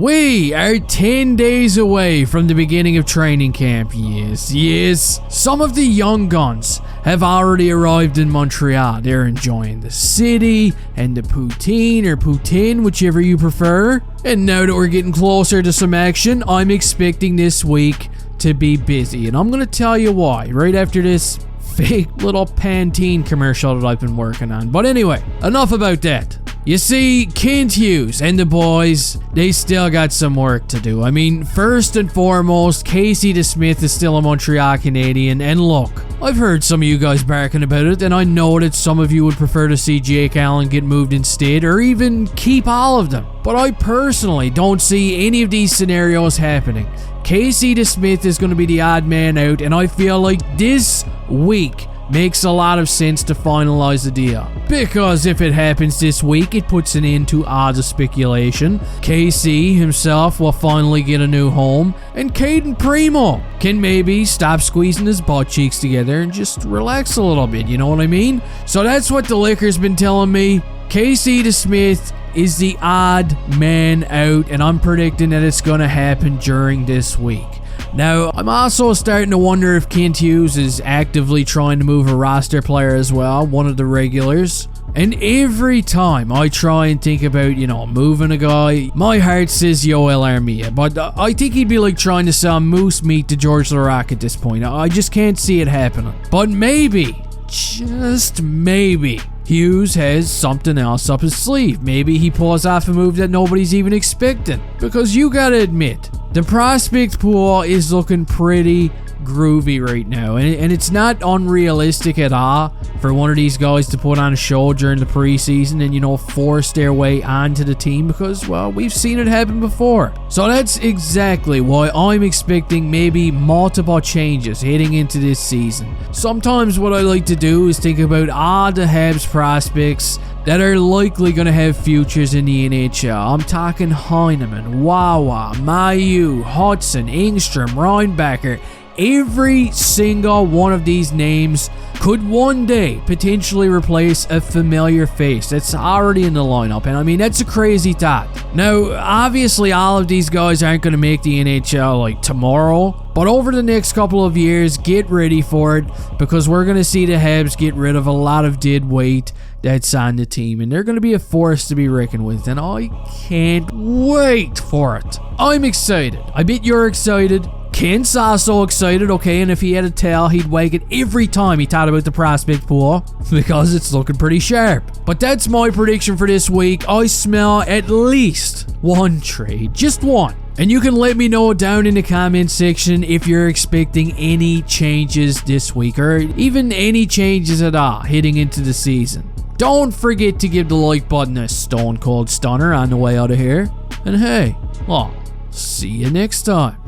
We are 10 days away from the beginning of training camp. Yes. Some of the young guns have already arrived in Montreal. They're enjoying the city and the poutine, whichever you prefer. And now that we're getting closer to some action, I'm expecting this week to be busy. And I'm going to tell you why right after this fake little Pantene commercial that I've been working on. But anyway, enough about that. You see, Kent Hughes and the boys, they still got some work to do. I mean, first and foremost, Casey DeSmith is still a Montreal Canadien, and look, I've heard some of you guys barking about it, and I know that some of you would prefer to see Jake Allen get moved instead, or even keep all of them. But I personally don't see any of these scenarios happening. Casey DeSmith is going to be the odd man out, and I feel like this week makes a lot of sense to finalize the deal. Because if it happens this week, it puts an end to all the speculation. KC himself will finally get a new home, and Caden Primo can maybe stop squeezing his butt cheeks together and just relax a little bit, you know what I mean? So that's what the liquor's been telling me. KC DeSmith is the odd man out, and I'm predicting that it's gonna happen during this week. Now, I'm also starting to wonder if Kent Hughes is actively trying to move a roster player as well, one of the regulars. And every time I try and think about, moving a guy, my heart says Yoel Armia. But I think he'd be like trying to sell moose meat to George Laraque at this point. I just can't see it happening. But maybe, just maybe, Hughes has something else up his sleeve. Maybe he pulls off a move that nobody's even expecting. Because you gotta admit, the prospect pool is looking pretty groovy right now, and it's not unrealistic at all for one of these guys to put on a show during the preseason and force their way onto the team, because, well, we've seen it happen before. So that's exactly why I'm expecting maybe multiple changes heading into this season. Sometimes what I like to do is think about all the Habs prospects that are likely going to have futures in the NHL. I'm talking Heineman, Wawa, Mayu, Hudson, Engstrom, Reinbacher. Every single one of these names could one day potentially replace a familiar face that's already in the lineup. And I mean, that's a crazy thought. Now, obviously, all of these guys aren't going to make the NHL like tomorrow. But over the next couple of years, get ready for it, because we're going to see the Habs get rid of a lot of dead weight that's on the team, and they're going to be a force to be reckoned with, and I can't wait for it. I'm excited. I bet you're excited. Kent's also excited, okay, and if he had a tail, he'd wag it every time he thought about the prospect pool, because it's looking pretty sharp. But that's my prediction for this week. I smell at least one trade, just one. And you can let me know down in the comment section if you're expecting any changes this week, or even any changes at all heading into the season. Don't forget to give the like button a stone cold stunner on the way out of here. And hey, well, see you next time.